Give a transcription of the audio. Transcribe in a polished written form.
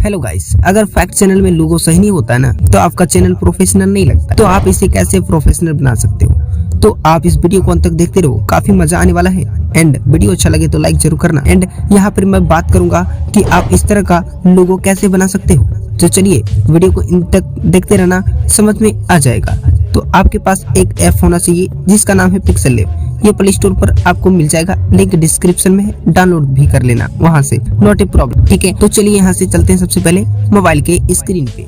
Hello guys, अगर fact channel में लोगो सही नहीं होता है ना, तो आपका चैनल प्रोफेशनल नहीं लगता। तो आप इसे कैसे प्रोफेशनल बना सकते हो, तो आप इस वीडियो को अंत तक देखते रहो, काफी मजा आने वाला है। एंड वीडियो अच्छा लगे तो लाइक जरूर करना। एंड यहाँ पर मैं बात करूंगा कि आप इस तरह का लोगो कैसे बना सकते हो। तो चलिए वीडियो को इन तक देखते रहना, समझ में आ जाएगा। तो आपके पास एक ऐप होना चाहिए जिसका नाम है पिक्सेल लैब। ये प्ले स्टोर पर आपको मिल जाएगा, लिंक डिस्क्रिप्शन में है, डाउनलोड भी कर लेना वहां से, नॉट ए प्रॉब्लम। ठीक है, तो चलिए यहाँ से चलते हैं सबसे पहले मोबाइल के स्क्रीन पे।